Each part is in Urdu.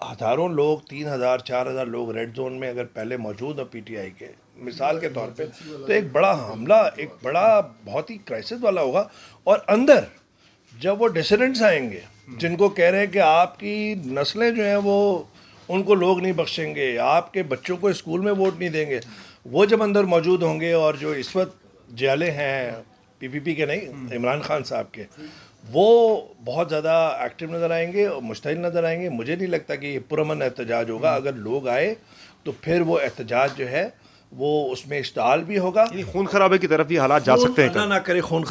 ہزاروں لوگ 3,000 4,000 لوگ ریڈ زون میں اگر پہلے موجود ہوں پی ٹی آئی کے مثال کے طور پہ، تو ایک بڑا حملہ، ایک بڑا بہت ہی کرائسس والا ہوگا. اور اندر جب وہ ڈسیڈنٹس آئیں گے جن کو کہہ رہے ہیں کہ آپ کی نسلیں جو ہیں وہ ان کو لوگ نہیں بخشیں گے، آپ کے بچوں کو اسکول میں ووٹ نہیں دیں گے، وہ جب اندر موجود ہوں گے اور جو اس وقت جیلے ہیں پی پی کے نہیں عمران خان صاحب کے، وہ بہت زیادہ ایکٹیو نظر آئیں گے اور مشتعل نظر آئیں گے. مجھے نہیں لگتا کہ یہ پرامن احتجاج ہوگا. اگر لوگ آئے تو پھر وہ احتجاج جو ہے وہ اس میں اشتعال بھی ہوگا. خون خرابے کی طرف بھی حالات جا سکتے ہیں. اللہ نہ کرے خون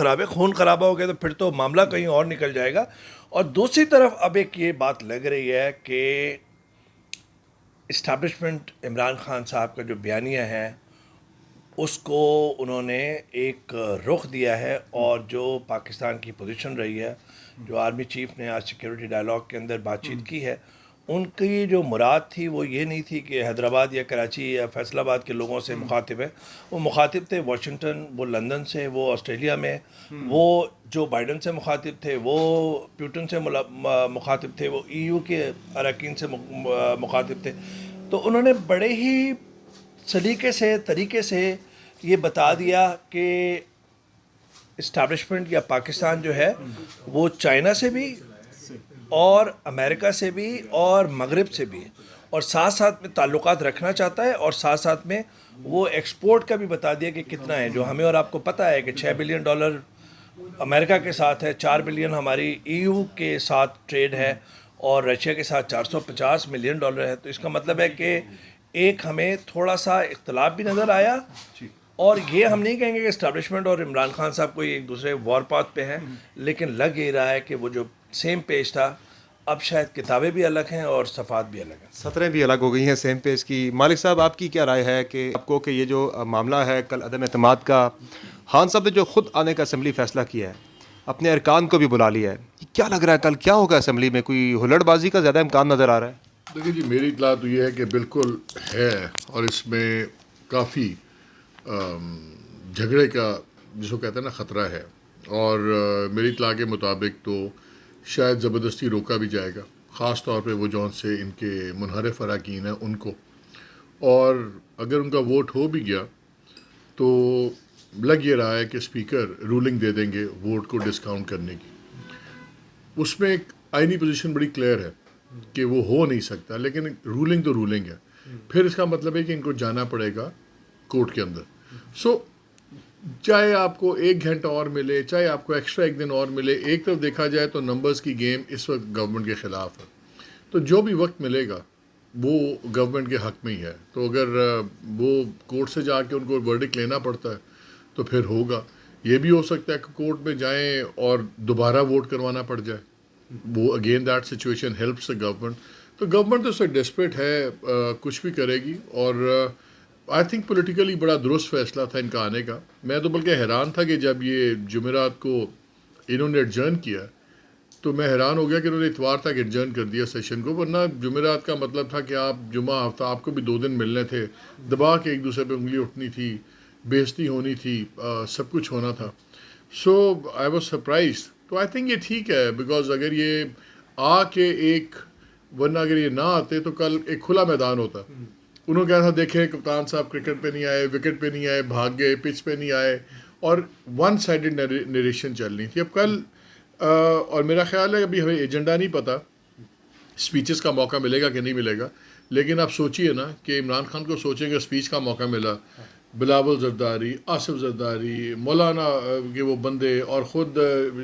خرابہ ہو گیا تو پھر تو معاملہ کہیں اور نکل جائے گا. اور دوسری طرف اب ایک یہ بات لگ رہی ہے کہ اسٹیبلشمنٹ عمران خان صاحب کا جو بیانیہ ہے اس کو انہوں نے ایک رخ دیا ہے، اور جو پاکستان کی پوزیشن رہی ہے، جو آرمی چیف نے آج سیکیورٹی ڈائلاگ کے اندر بات چیت کی ہے، ان کی جو مراد تھی وہ یہ نہیں تھی کہ حیدرآباد یا کراچی یا فیصل آباد کے لوگوں سے مخاطب ہے. وہ مخاطب تھے واشنگٹن، وہ لندن سے، وہ آسٹریلیا میں، وہ جو بائیڈن سے مخاطب تھے، وہ پیوٹن سے مخاطب تھے، وہ ای یو کے اراکین سے مخاطب تھے. تو انہوں نے بڑے ہی سلیقے سے، طریقے سے یہ بتا دیا کہ اسٹیبلشمنٹ یا پاکستان جو ہے وہ چائنا سے بھی اور امریکہ سے بھی اور مغرب سے بھی، اور ساتھ ساتھ میں تعلقات رکھنا چاہتا ہے، اور ساتھ ساتھ میں وہ ایکسپورٹ کا بھی بتا دیا کہ کتنا ہے. جو ہمیں اور آپ کو پتہ ہے کہ $6 بلین امریکہ کے ساتھ ہے، $4 بلین ہماری ای یو کے ساتھ ٹریڈ ہے، اور رشیا کے ساتھ $450 ملین ہے. تو اس کا مطلب ہے کہ ایک ہمیں تھوڑا سا اختلاف بھی نظر آیا. اور یہ ہم نہیں کہیں گے کہ اسٹیبلشمنٹ اور عمران خان صاحب کوئی ایک دوسرے وار پاتھ پہ ہیں، لیکن لگ یہ رہا ہے کہ وہ جو سیم پیج تھا اب شاید کتابیں بھی الگ ہیں اور صفحات بھی الگ ہیں، سطریں بھی الگ ہو گئی ہیں سیم پیج کی. مالک صاحب، آپ کی کیا رائے ہے کہ آپ کو کہ یہ جو معاملہ ہے کل عدم اعتماد کا، خان صاحب نے جو خود آنے کا اسمبلی فیصلہ کیا ہے، اپنے ارکان کو بھی بلا لیا ہے، کیا لگ رہا ہے کل کیا ہوگا اسمبلی میں؟ کوئی ہلڑ بازی کا زیادہ امکان نظر آ رہا ہے؟ دیکھیے جی، میری اطلاع تو یہ ہے کہ بالکل ہے، اور اس میں کافی جھگڑے کا جس کو کہتے ہیں نا خطرہ ہے. اور میری اطلاع کے مطابق تو شاید زبردستی روکا بھی جائے گا، خاص طور پہ وہ جون سے ان کے منحرف اراکین ہیں ان کو. اور اگر ان کا ووٹ ہو بھی گیا تو لگ یہ رہا ہے کہ اسپیکر رولنگ دے دیں گے ووٹ کو ڈسکاؤنٹ کرنے کی. اس میں ایک آئینی پوزیشن بڑی کلیئر ہے کہ وہ ہو نہیں سکتا، لیکن رولنگ تو رولنگ ہے. پھر اس کا مطلب ہے کہ ان کو جانا پڑے گا کورٹ کے اندر. سو چاہے آپ کو 1 گھنٹہ اور ملے، چاہے آپ کو ایکسٹرا 1 دن اور ملے، ایک طرف دیکھا جائے تو نمبرز کی گیم اس وقت گورنمنٹ کے خلاف ہے. تو جو بھی وقت ملے گا وہ گورنمنٹ کے حق میں ہی ہے. تو اگر وہ کورٹ سے جا کے ان کو ورڈکٹ لینا پڑتا ہے تو پھر ہوگا. یہ بھی ہو سکتا ہے کہ کورٹ میں جائیں اور دوبارہ ووٹ کروانا پڑ جائے. وہ again that situation helps the government. تو گورنمنٹ تو اس وقت ڈیسپریٹ ہے، کچھ بھی کرے گی. اور آئی تھنک پولیٹیکلی بڑا درست فیصلہ تھا ان کا آنے کا. میں تو بلکہ حیران تھا کہ جب یہ جمعرات کو انہوں نے ایڈجرن کیا تو میں حیران ہو گیا کہ انہوں نے اتوار تک ایڈجرن کر دیا سیشن کو. ورنہ جمعرات کا مطلب تھا کہ آپ جمعہ ہفتہ آپ کو بھی 2 دن ملنے تھے، دبا کے ایک دوسرے پہ انگلی اٹھنی تھی، بےزتی ہونی تھی، سب کچھ ہونا تھا. سو آئی واز سرپرائز. تو آئی تھنک یہ ٹھیک ہے، بیکاز اگر یہ آ کے ایک، ورنہ اگر یہ نہ آتے تو کل ایک کھلا میدان ہوتا. انہوں نے کہا تھا دیکھیں کپتان صاحب کرکٹ پہ نہیں آئے، وکٹ پہ نہیں آئے، بھاگ گئے، پچ پہ نہیں آئے، اور ون سائیڈڈ نریشن چل رہی تھی. اب کل اور میرا خیال ہے ابھی ہمیں ایجنڈا نہیں پتہ اسپیچز کا موقع ملے گا کہ نہیں ملے گا. لیکن آپ سوچئے نا کہ عمران خان کو سوچیں کہ اسپیچ کا موقع ملا، بلاول زرداری، آصف زرداری، مولانا کے وہ بندے اور خود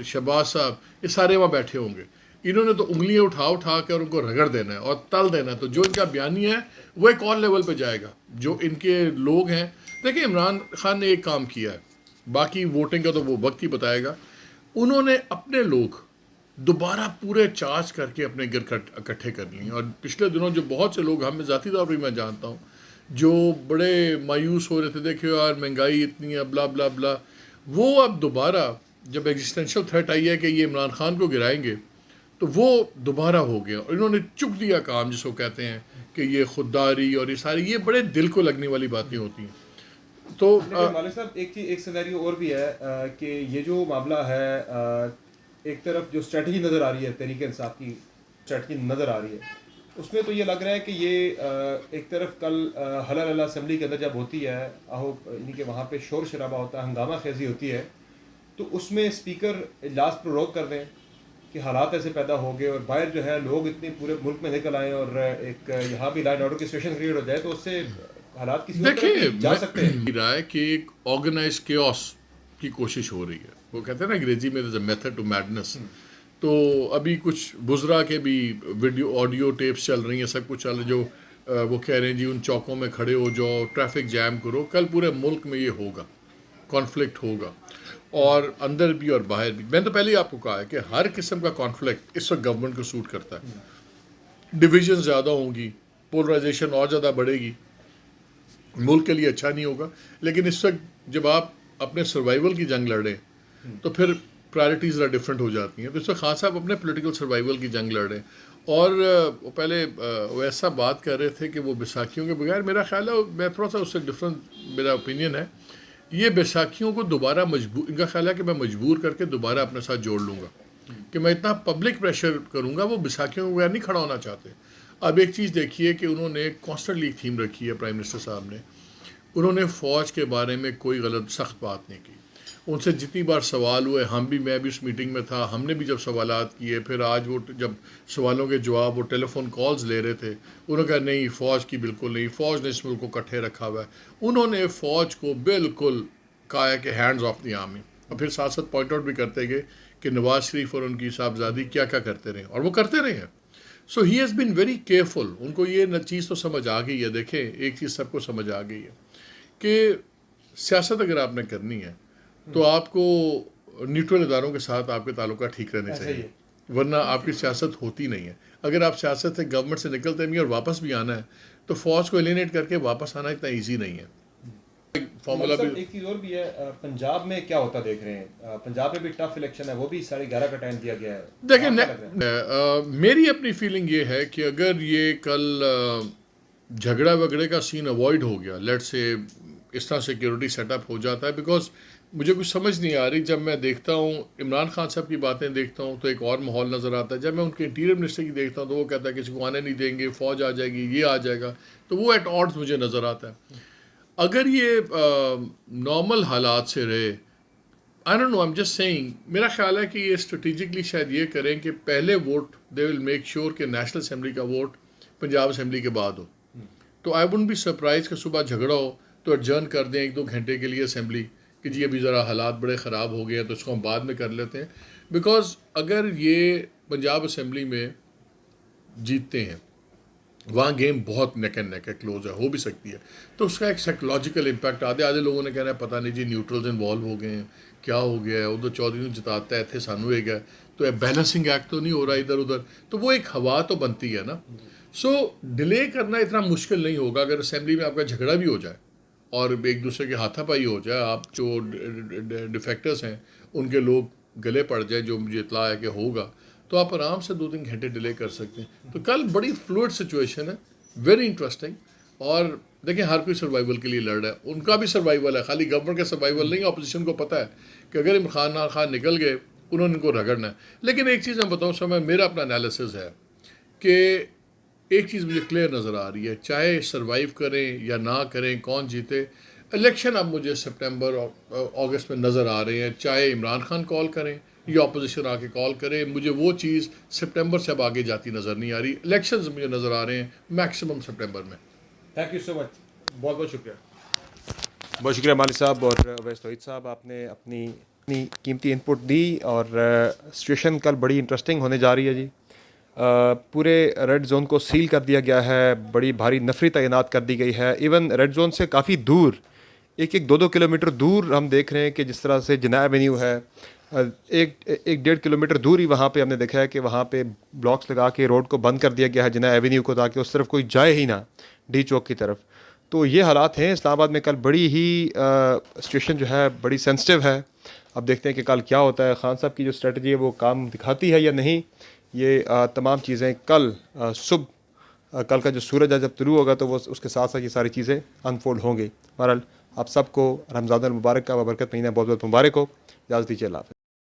شہباز صاحب، یہ سارے وہاں بیٹھے ہوں گے. انہوں نے تو انگلیاں اٹھا کے اور ان کو رگڑ دینا ہے اور تل دینا ہے. تو جو ان کا بیانیہ ہے وہ ایک اور لیول پہ جائے گا. جو ان کے لوگ ہیں، دیکھیں عمران خان نے ایک کام کیا ہے، باقی ووٹنگ کا تو وہ وقت ہی بتائے گا. انہوں نے اپنے لوگ دوبارہ پورے چارج کر کے اپنے گھر اکٹھے کر لیے. اور پچھلے دنوں جو بہت سے لوگ، ہمیں ذاتی طور پر میں جانتا ہوں، جو بڑے مایوس ہو رہے تھے، دیکھو یار مہنگائی اتنی ہے، بلا بلا بلا، وہ اب دوبارہ جب ایگزسٹینشل تھریٹ آئی ہے کہ یہ عمران خان کو گرائیں گے تو وہ دوبارہ ہو گیا. اور انہوں نے چک دیا کام، جس کو کہتے ہیں کہ یہ خودداری اور یہ ساری، یہ بڑے دل کو لگنے والی باتیں ہوتی ہیں. تو مالک صاحب ایک سینیریو اور بھی ہے کہ یہ جو معاملہ ہے، ایک طرف جو اسٹریٹجی نظر آ رہی ہے تحریک انصاف کی اسٹریٹجی نظر آ رہی ہے، اس میں تو یہ لگ رہا ہے کہ یہ ایک طرف کل حلال اللہ اسمبلی کے اندر جب ہوتی ہے یعنی کہ وہاں پہ شور شرابہ ہوتا ہے، ہنگامہ خیزی ہوتی ہے، تو اس میں اسپیکر اجلاس پر روک کر دیں کہ حالات ایسے پیدا ہو گئے اور باہر جو ہے لوگ اتنے پورے ملک میں نکل آئیں اور ایک یہاں بھی لائن آرڈر کی سچویشن کریٹ ہو جائے، تو اس سے حالات کسی اور طرح جا سکتے ہیں۔ دیکھیں رہا ہے کہ ایک آرگنائز کیوس کی کوشش ہو رہی ہے، وہ کہتے ہیں نا انگریزی میں there's a method to madness۔ تو ابھی کچھ بزرا کے بھی ویڈیو آڈیو ٹیپس چل رہی ہیں، سب کچھ چل رہا ہے، جو وہ کہہ رہے ہیں جی ان چوکوں میں کھڑے ہو جاؤ، ٹریفک جیم کرو۔ کل پورے ملک میں یہ ہوگا، کانفلکٹ ہوگا، اور اندر بھی اور باہر بھی۔ میں تو پہلے ہی آپ کو کہا ہے کہ ہر قسم کا کانفلکٹ اس وقت گورنمنٹ کو سوٹ کرتا ہے۔ ڈویژن زیادہ ہوں گی، پولرائزیشن اور زیادہ بڑھے گی، ملک کے لیے اچھا نہیں ہوگا۔ لیکن اس وقت جب آپ اپنے سروائیول کی جنگ لڑیں تو پھر پرائرٹیز ڈفرینٹ ہو جاتی ہیں۔ تو اس وقت خان صاحب اپنے پولیٹیکل سروائیول کی جنگ لڑ رہے ہیں، اور وہ پہلے وہ ایسا بات کر رہے تھے کہ وہ بیساکھیوں کے بغیر، میرا خیال ہے میں تھوڑا سا اس سے ڈفرینٹ میرا اوپینین ہے، یہ بیساکھیوں کو دوبارہ مجبور، ان کا خیال ہے کہ میں مجبور کر کے دوبارہ اپنے ساتھ جوڑ لوں گا، کہ میں اتنا پبلک پریشر کروں گا۔ وہ بیساکھیوں کے بغیر نہیں کھڑا ہونا چاہتے۔ اب ایک چیز دیکھیے کہ انہوں نے کانسٹنٹلی تھیم رکھی ہے پرائم منسٹر صاحب نے، انہوں نے فوج کے بارے میں کوئی غلط سخت بات نہیں کی۔ ان سے جتنی بار سوال ہوئے، میں بھی اس میٹنگ میں تھا، ہم نے بھی جب سوالات کیے، پھر آج وہ جب سوالوں کے جواب وہ ٹیلی فون کالز لے رہے تھے، انہوں نے کہا نہیں فوج کی بالکل نہیں، فوج نے اس ملک کو کٹھے رکھا ہوا ہے۔ انہوں نے فوج کو بالکل کہا ہے کہ ہینڈز آف دی آرمی، اور پھر ساتھ ساتھ پوائنٹ آؤٹ بھی کرتے گئے کہ نواز شریف اور ان کی صاحبزادی کیا کیا کرتے رہے، اور وہ کرتے رہے ہیں۔ So he has been very careful. ان کو یہ چیز تو سمجھ آ گئی ہے، دیکھیں ایک چیز سب کو سمجھ آ گئی ہے کہ سیاست اگر آپ نے کرنی ہے تو آپ کو نیوٹرل اداروں کے ساتھ آپ کے تعلقات ٹھیک رہنے چاہیے، ورنہ آپ کی سیاست ہوتی نہیں ہے۔ اگر آپ سیاست سے گورنمنٹ سے نکلتے بھی اور واپس بھی آنا ہے تو فوج کو ایلینیٹ کر کے واپس آنا اتنا ایزی نہیں ہے۔ فارمولا بھی ایک چیز اور بھی ہے، پنجاب میں کیا ہوتا دیکھ رہے ہیں؟ پنجاب میں بھی ٹف الیکشن ہے، وہ بھی 11:30 کا ٹائم دیا گیا ہے۔ دیکھیں میری اپنی فیلنگ یہ ہے کہ اگر یہ کل جھگڑا وگڑے کا سین اوائڈ ہو گیا، لیٹ سے اس طرح سیکیورٹی سیٹ اپ ہو جاتا ہے، بیکاز مجھے کچھ سمجھ نہیں آ رہی۔ جب میں دیکھتا ہوں عمران خان صاحب کی باتیں دیکھتا ہوں تو ایک اور ماحول نظر آتا ہے، جب میں ان کے انٹیریئر منسٹر کی دیکھتا ہوں تو وہ کہتا ہے کسی کو آنے نہیں دیں گے، فوج آ جائے گی، یہ آ جائے گا، تو وہ ایٹ آڈز مجھے نظر آتا ہے۔ اگر یہ نارمل حالات سے رہے، I don't know, I am just saying, میرا خیال ہے کہ یہ اسٹریٹجکلی شاید یہ کریں کہ پہلے vote they will make sure کہ نیشنل اسمبلی کا ووٹ پنجاب اسمبلی کے بعد ہو۔ تو آئی ووڈنٹ بی سرپرائز کہ صبح جھگڑا ہو تو ایڈجرن کر دیں 1-2 گھنٹے کے لیے اسمبلی، کہ جی ابھی ذرا حالات بڑے خراب ہو گئے ہیں تو اس کو ہم بعد میں کر لیتے ہیں۔ بیکاز اگر یہ پنجاب اسمبلی میں جیتتے ہیں، وہاں گیم بہت نیک اینڈ نیک ہے، کلوز ہے، ہو بھی سکتی ہے، تو اس کا ایک سائیکولوجیکل امپیکٹ آدھے لوگوں نے کہنا ہے پتہ نہیں جی نیوٹرلز انوالو ہو گئے ہیں، کیا ہو گیا ہے، ادھر چودھری نے جتاتا ہے، تھے سانو ایک ہے، تو بیلنسنگ ایکٹ تو نہیں ہو رہا ادھر ادھر، تو وہ ایک ہوا تو بنتی ہے نا۔ سو ڈیلے کرنا اتنا مشکل نہیں ہوگا اگر اسمبلی میں آپ کا جھگڑا بھی ہو جائے اور ایک دوسرے کے ہاتھا پائی ہو جائے، آپ جو ڈیفیکٹرز ہیں ان کے لوگ گلے پڑ جائیں، جو مجھے اطلاع ہے کہ ہوگا، تو آپ آرام سے 2-3 گھنٹے ڈیلے کر سکتے ہیں۔ تو کل بڑی فلوئڈ سچویشن ہے، ویری انٹرسٹنگ، اور دیکھیں ہر کوئی سروائیول کے لیے لڑ رہا ہے، ان کا بھی سروائیول ہے، خالی گورنمنٹ کا سروائیول نہیں، اپوزیشن کو پتہ ہے کہ اگر عمران خان نکل گئے انہوں نے ان کو رگڑنا ہے۔ لیکن ایک چیز میں بتاؤں سمجھ، میرا اپنا انالیسز ہے کہ ایک چیز مجھے کلیئر نظر آ رہی ہے، چاہے سروائیو کریں یا نہ کریں، کون جیتے، الیکشن اب مجھے سپٹمبر اور اگست میں نظر آ رہے ہیں، چاہے عمران خان کال کریں یا اپوزیشن آ کے کال کرے، مجھے وہ چیز سپٹمبر سے اب آگے جاتی نظر نہیں آ رہی۔ الیکشنز مجھے نظر آ رہے ہیں میکسیمم سپٹمبر میں۔ تھینک یو سو مچ، بہت بہت شکریہ۔ بہت شکریہ مالک صاحب اور اویس توحید صاحب، آپ نے اپنی قیمتی انپٹ دی، اور سچویشن کل بڑی انٹرسٹنگ ہونے جا رہی ہے جی۔ پورے ریڈ زون کو سیل کر دیا گیا ہے، بڑی بھاری نفری تعینات کر دی گئی ہے، ایون ریڈ زون سے کافی دور 1-2 کلومیٹر دور ہم دیکھ رہے ہیں کہ جس طرح سے جناح ایونیو ہے، 1-1.5 کلومیٹر دور ہی وہاں پہ ہم نے دیکھا ہے کہ وہاں پہ بلاکس لگا کے روڈ کو بند کر دیا گیا ہے جناح ایونیو کو، تاکہ اس طرف کوئی جائے ہی نہ، ڈی چوک کی طرف۔ تو یہ حالات ہیں اسلام آباد میں کل، بڑی ہی سچویشن جو ہے بڑی سینسٹیو ہے۔ اب دیکھتے ہیں کہ کل کیا ہوتا ہے، خان صاحب کی جو اسٹریٹجی ہے وہ کام دکھاتی ہے یا نہیں۔ یہ تمام چیزیں کل صبح، کل کا جو سورج ہے جب طلوع ہوگا تو وہ اس کے ساتھ ساتھ یہ ساری چیزیں انفولڈ ہوں گی۔ بہرحال آپ سب کو رمضان المبارک کا بابرکت مہینہ بہت بہت مبارک ہو۔ اجازت دیجیے، اللہ حافظ۔